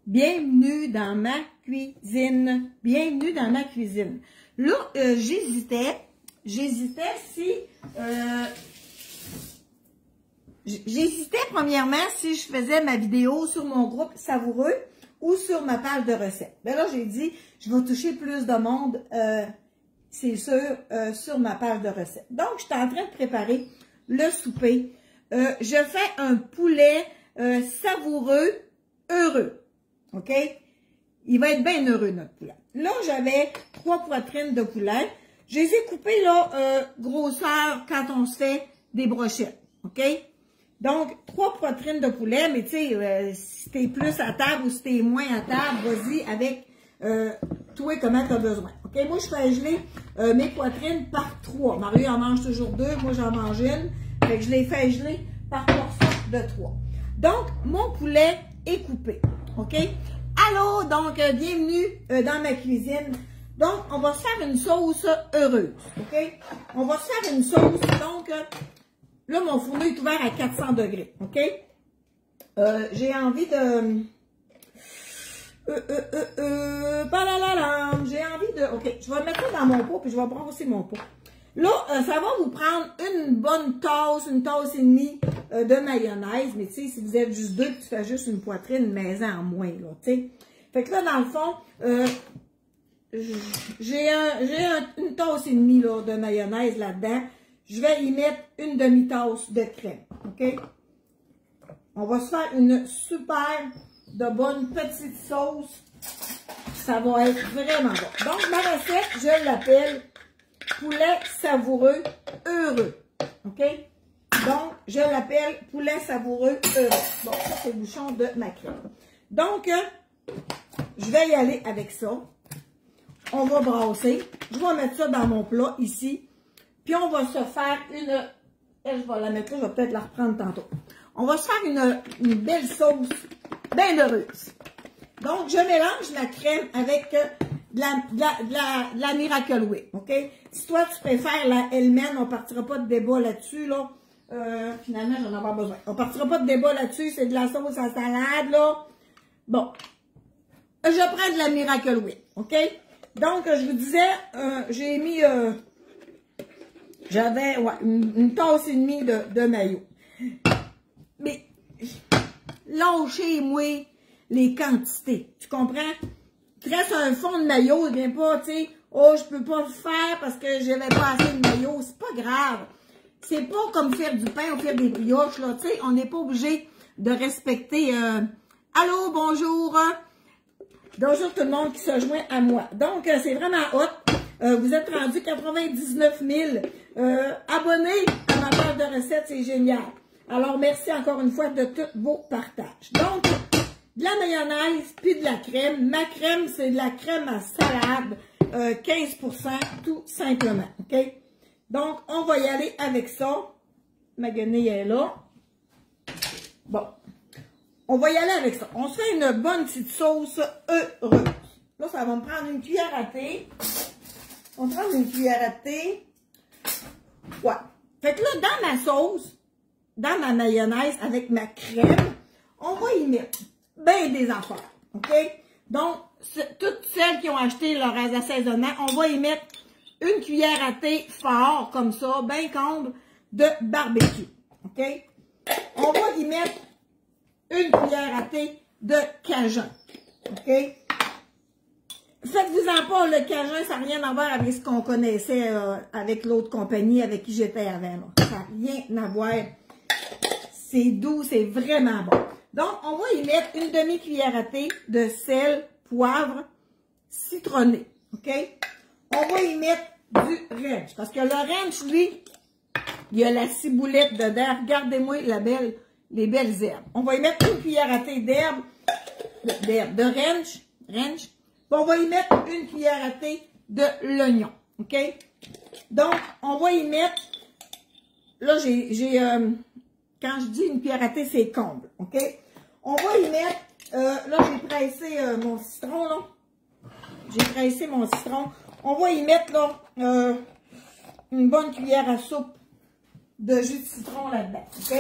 Bienvenue dans ma cuisine. Bienvenue dans ma cuisine. Là, j'hésitais si... J'hésitais premièrement si je faisais ma vidéo sur mon groupe Savoureux ou sur ma page de recettes. Mais là, j'ai dit, je vais toucher plus de monde, c'est sûr, sur ma page de recettes. Donc, je suis en train de préparer le souper. Je fais un poulet savoureux, heureux. OK? Il va être bien heureux, notre poulet. Là, j'avais 3 poitrines de poulet. Je les ai coupées, là, grosseur quand on se fait des brochettes. OK? Donc, 3 poitrines de poulet, mais tu sais, si t'es plus à table ou si t'es moins à table, vas-y avec toi comment tu as besoin. OK? Moi, je fais geler mes poitrines par 3. Marie en mange toujours 2, moi j'en mange une. Fait que je les fais geler par portion de 3. Donc, mon poulet est coupé. OK? Allô, donc, bienvenue dans ma cuisine. Donc, on va se faire une sauce heureuse. OK? On va se faire une sauce, donc, là, mon fourneau est ouvert à 400 degrés. OK? J'ai envie de... J'ai envie de... OK, je vais mettre ça dans mon pot, puis je vais brasser mon pot. Là, ça va vous prendre une bonne tasse, une tasse et demie de mayonnaise. Mais tu sais, si vous êtes juste 2, tu fais juste une poitrine maison en moins, là, tu sais. Fait que là, dans le fond, j'ai une tasse et demie là, de mayonnaise là-dedans. Je vais y mettre une demi-tasse de crème, OK? On va se faire une super de bonne petite sauce. Ça va être vraiment bon. Donc, ma recette, je l'appelle poulet savoureux heureux, OK? Donc, je l'appelle poulet savoureux heureux. Bon, ça, c'est le bouchon de ma crème. Donc, je vais y aller avec ça. On va brasser. Je vais mettre ça dans mon plat ici. Puis, on va se faire une... Je vais la mettre là, je vais peut-être la reprendre tantôt. On va se faire une belle sauce bien heureuse. Donc, je mélange ma crème avec de la Miracle Whip, OK? Si toi, tu préfères la Hellmann's, on ne partira pas de débat là-dessus, là. Finalement, j'en ai pas besoin. On ne partira pas de débat là-dessus, c'est de la sauce à salade, là. Bon. Je prends de la Miracle Whip, OK? Donc, je vous disais, j'ai mis... J'avais une tasse et demie de maillot. Mais, lâchez-moi les quantités. Tu comprends? Tu restes un fond de maillot, il vient pas, tu sais, oh, je peux pas le faire parce que j'avais pas assez de maillot. C'est pas grave. C'est pas comme faire du pain ou faire des brioches, là, tu sais. On n'est pas obligé de respecter, allô, bonjour. Bonjour tout le monde qui se joint à moi. Donc, c'est vraiment hot. Vous êtes rendu 99 000 abonnés à ma page de recettes, c'est génial. Alors, merci encore une fois de tous vos partages. Donc, de la mayonnaise puis de la crème. Ma crème, c'est de la crème à salade, 15%, tout simplement, OK? Donc, on va y aller avec ça. Ma guenille est là. Bon, on va y aller avec ça. On se fait une bonne petite sauce heureuse. Là, ça va me prendre une cuillère à thé. On va prendre une cuillère à thé. Ouais. Fait que là, dans ma sauce, dans ma mayonnaise avec ma crème, on va y mettre bien des affaires. OK? Donc, toutes celles qui ont acheté leur assaisonnement, on va y mettre une cuillère à thé fort, comme ça, bien comble, de barbecue. OK? On va y mettre une cuillère à thé de cajun. OK? Faites-vous-en pas, le cajun, ça n'a rien à voir avec ce qu'on connaissait avec l'autre compagnie avec qui j'étais avant. Là. Ça n'a rien à voir. C'est doux, c'est vraiment bon. Donc, on va y mettre une demi-cuillère à thé de sel, poivre, citronné. OK? On va y mettre du ranch. Parce que le ranch, lui, il y a la ciboulette dedans. Regardez-moi les belles herbes. On va y mettre une cuillère à thé d'herbe, de ranch. Puis on va y mettre une cuillère à thé de l'oignon. OK? Donc, on va y mettre... Là, quand je dis une cuillère à thé, c'est comble. OK? On va y mettre... là, j'ai pressé mon citron, là. J'ai pressé mon citron. On va y mettre, là, une bonne cuillère à soupe de jus de citron là-dedans. OK?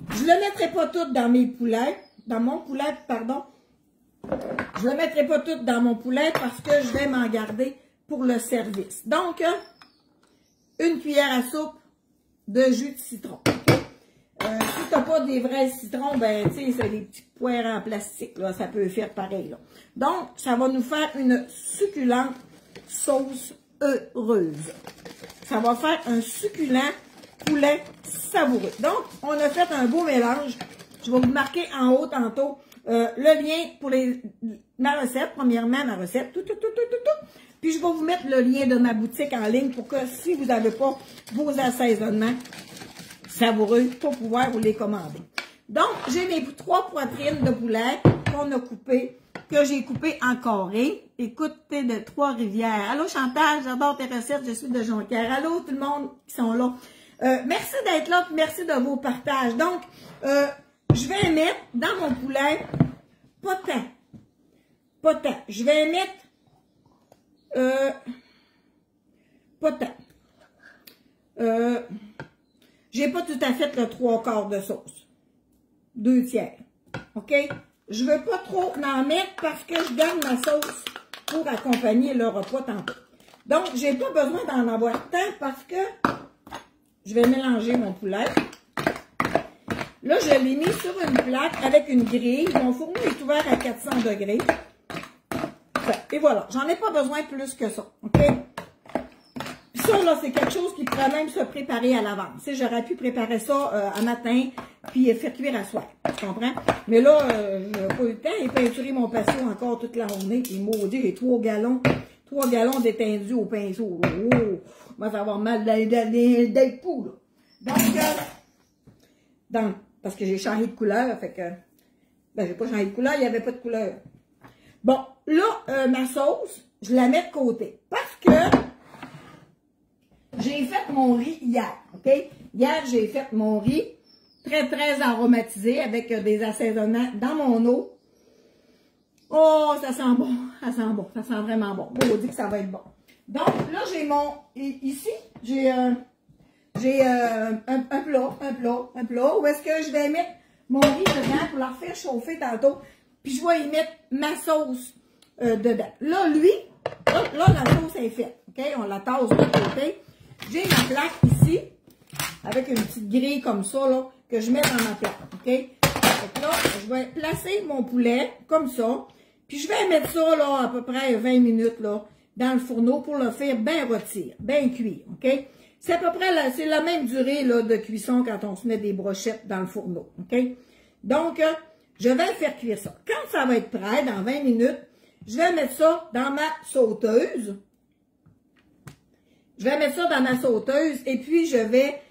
Je ne le mettrai pas tout dans mes poulets. Dans mon poulet, pardon. Je ne le mettrai pas tout dans mon poulet parce que je vais m'en garder pour le service. Donc, une cuillère à soupe de jus de citron. Si tu n'as pas des vrais citrons, ben, tu sais, c'est des petits poires en plastique, là, ça peut faire pareil, là. Donc, ça va nous faire une succulente sauce heureuse. Ça va faire un succulent poulet savoureux. Donc, on a fait un beau mélange. Je vais vous marquer en haut tantôt le lien pour ma recette. Premièrement, ma recette. Puis, je vais vous mettre le lien de ma boutique en ligne pour que si vous n'avez pas vos assaisonnements savoureux, pour pouvoir vous les commander. Donc, j'ai mes 3 poitrines de poulet qu'on a coupées, que j'ai coupées en carré. Écoutez, de Trois-Rivières. Allô Chantal, j'adore tes recettes, je suis de Jonquière. Allô tout le monde qui sont là. Merci d'être là, puis merci de vos partages. Donc, je vais mettre dans mon poulet, pas tant. Je vais mettre, pas tant. J'ai pas tout à fait le 3/4 de sauce. 2/3. OK? Je veux pas trop en mettre parce que je garde ma sauce pour accompagner le repas tantôt. Donc, j'ai pas besoin d'en avoir tant parce que je vais mélanger mon poulet. Là, je l'ai mis sur une plaque avec une grille. Mon fourneau est ouvert à 400 degrés. Et voilà. J'en ai pas besoin plus que ça. OK? Ça, là, c'est quelque chose qui pourrait même se préparer à l'avance. Tu sais, j'aurais pu préparer ça un matin, puis faire cuire à soir. Tu comprends? Mais là, je n'ai pas eu le temps. J'ai peinturé mon patio encore toute la journée. Puis maudit, j'ai 3 gallons d'étendus au pinceau. Oh! Moi, ça va avoir mal dans les poux, là. Donc, parce que j'ai changé de couleur, fait que, ben, j'ai pas changé de couleur, il n'y avait pas de couleur. Bon, là, ma sauce, je la mets de côté. Parce que, j'ai fait mon riz hier, OK? Hier, j'ai fait mon riz très, très aromatisé avec des assaisonnements dans mon eau. Oh, ça sent bon, ça sent bon, ça sent vraiment bon. On dit que ça va être bon. Donc, là, j'ai ici, j'ai un plat où est-ce que je vais mettre mon riz dedans pour leur faire chauffer tantôt. Puis, je vais y mettre ma sauce dedans. Là, la sauce est faite, OK? On la tasse de côté. J'ai ma plaque ici, avec une petite grille comme ça, là, que je mets dans ma plaque, OK? Donc là, je vais placer mon poulet, comme ça, puis je vais mettre ça, là, à peu près 20 minutes, là, dans le fourneau pour le faire bien rôtir, bien cuire, OK? C'est à peu près, c'est la même durée, là, de cuisson quand on se met des brochettes dans le fourneau, OK? Donc, je vais faire cuire ça. Quand ça va être prêt, dans 20 minutes, je vais mettre ça dans ma sauteuse. Je vais mettre ça dans ma sauteuse et puis je vais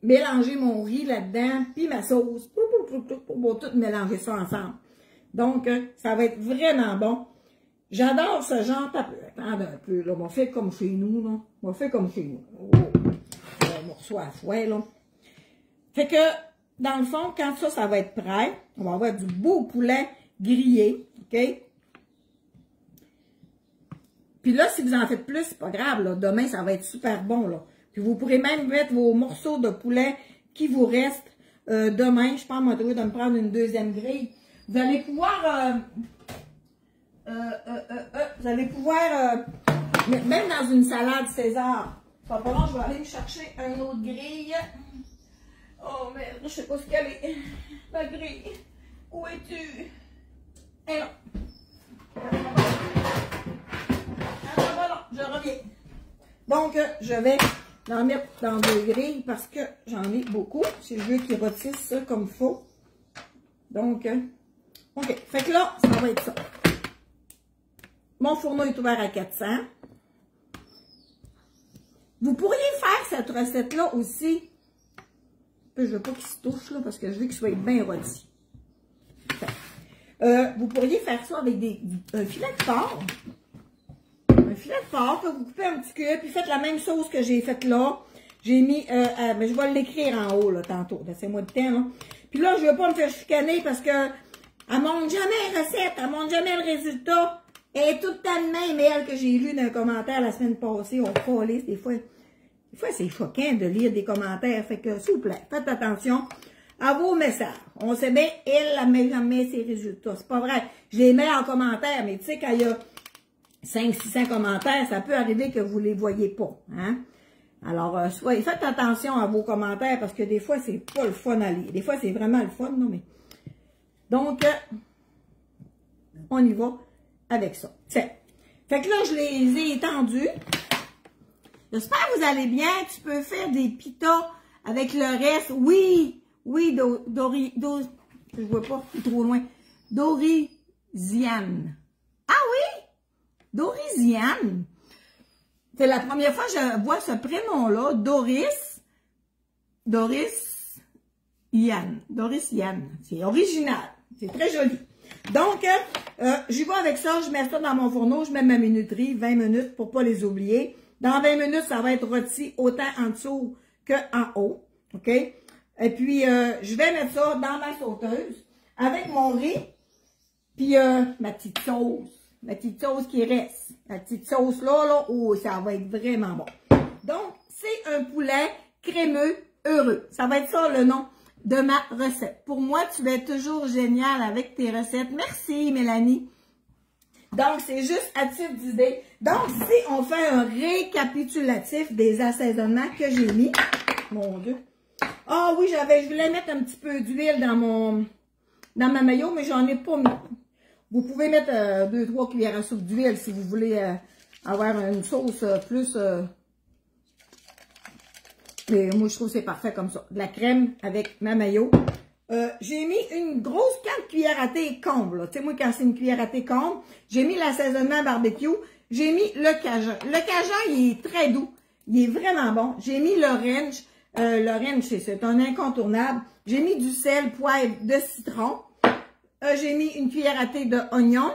mélanger mon riz là-dedans, puis ma sauce, pour tout mélanger ça ensemble. Donc, ça va être vraiment bon. J'adore ce genre. Attendez un peu, là. On va faire comme chez nous, là. On va faire comme chez nous. Oh, on reçoit à fouet, là. Fait que, dans le fond, quand ça va être prêt, on va avoir du beau poulet grillé, OK? Puis là, si vous en faites plus, c'est pas grave, là. Demain, ça va être super bon, là. Puis vous pourrez même mettre vos morceaux de poulet qui vous restent demain. Je pense, moi, de me prendre une deuxième grille. Vous allez pouvoir... même dans une salade César. Pas bon, je vais aller me chercher une autre grille. Oh, merde, je sais pas ce qu'elle est. Ma grille. Où es-tu? Et là. Je reviens. Donc, je vais en mettre dans 2 grilles parce que j'en ai beaucoup. Si je veux qu'ils rôtissent ça comme il faut. Donc, OK. Fait que là, ça va être ça. Mon fourneau est ouvert à 400. Vous pourriez faire cette recette-là aussi. Je ne veux pas qu'il se touche là parce que je veux qu'il soit bien rôti. Vous pourriez faire ça avec un filet de porc. Un filet de porc que vous coupez un petit cube, puis faites la même sauce que j'ai faite là. J'ai mis, mais je vais l'écrire en haut là tantôt, laissez-moi de temps là. Puis là, je ne veux pas me faire chicaner parce que elle montre jamais la recette, elle montre jamais le résultat. Elle est tout le temps de même, elle que j'ai lu dans un commentaire la semaine passée, on calisse des fois c'est choquant de lire des commentaires, fait que s'il vous plaît, faites attention. à vos messages. On sait bien, elle met jamais ses résultats. C'est pas vrai. Je les mets en commentaire, mais tu sais, quand il y a 500-600 commentaires, ça peut arriver que vous les voyez pas. Hein? Alors, faites attention à vos commentaires, parce que des fois, c'est pas le fun à lire. Des fois, c'est vraiment le fun, non, mais... Donc, on y va avec ça. Tiens. Fait que là, je les ai étendus. J'espère que vous allez bien. Tu peux faire des pitas avec le reste. Oui, je vois pas, c'est trop loin. Dorisiane. Ah oui? Dorisiane. C'est la première fois que je vois ce prénom-là. Doris Yann. C'est original. C'est très joli. Donc, j'y vais avec ça. Je mets ça dans mon fourneau. Je mets ma minuterie, 20 minutes pour pas les oublier. Dans 20 minutes, ça va être rôti autant en dessous qu'en haut. OK? Et puis, je vais mettre ça dans ma sauteuse avec mon riz. Puis, ma petite sauce. Ma petite sauce qui reste. La petite sauce là, oh, ça va être vraiment bon. Donc, c'est un poulet crémeux heureux. Ça va être ça le nom de ma recette. Pour moi, tu vas être toujours génial avec tes recettes. Merci, Mélanie. Donc, c'est juste à titre d'idée. Donc, si on fait un récapitulatif des assaisonnements que j'ai mis. Mon Dieu. Ah oui, je voulais mettre un petit peu d'huile dans ma mayo, mais j'en ai pas mis. Vous pouvez mettre 2-3 cuillères à soupe d'huile si vous voulez avoir une sauce plus... mais moi, je trouve que c'est parfait comme ça. De la crème avec ma mayo. J'ai mis une grosse 4 cuillères à thé comble. Tu sais, moi, quand c'est une cuillère à thé comble, j'ai mis l'assaisonnement barbecue. J'ai mis le cajun. Le cajun, il est très doux. Il est vraiment bon. J'ai mis l'orange. L'orange, c'est un incontournable. J'ai mis du sel, poivre, de citron. J'ai mis une cuillère à thé d'oignon.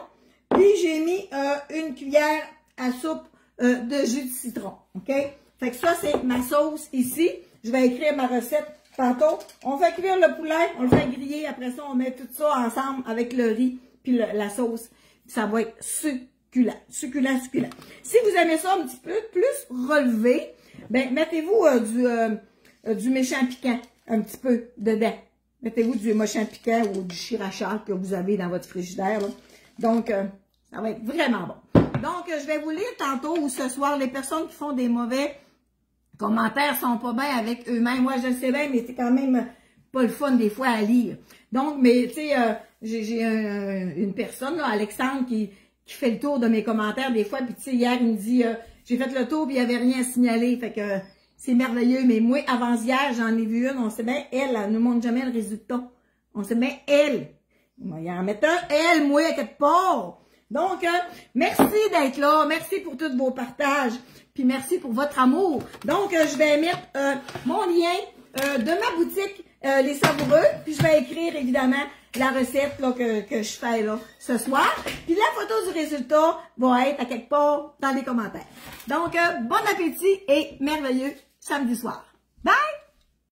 Puis, j'ai mis une cuillère à soupe de jus de citron. OK? Fait que ça, c'est ma sauce ici. Je vais écrire ma recette tantôt. On fait cuire le poulet, on le fait griller. Après ça, on met tout ça ensemble avec le riz puis la sauce. Ça va être succulent. Succulent. Si vous aimez ça un petit peu plus relevé, ben mettez-vous du méchant piquant un petit peu dedans. Mettez-vous du méchant piquant ou du chirachal que vous avez dans votre frigidaire. Là. Donc, ça va être vraiment bon. Donc, je vais vous lire tantôt ou ce soir, les personnes qui font des mauvais commentaires sont pas bien avec eux-mêmes. Moi, je le sais bien, mais c'est quand même pas le fun des fois à lire. Donc, mais tu sais, j'ai une personne, là, Alexandre, qui fait le tour de mes commentaires des fois. Puis tu sais, hier, il me dit, j'ai fait le tour puis il n'y avait rien à signaler. Fait que c'est merveilleux. Mais moi, avant hier, j'en ai vu une. On sait bien, elle ne nous montre jamais le résultat. On sait bien, elle. Il va y en mettre un, elle, moi, à quelque part. Donc, merci d'être là. Merci pour tous vos partages. Puis merci pour votre amour. Donc, je vais mettre mon lien de ma boutique Les Savoureux. Puis je vais écrire, évidemment, la recette là, que je fais là ce soir. Puis la photo du résultat va être à quelque part dans les commentaires. Donc, bon appétit et merveilleux samedi soir. Bye!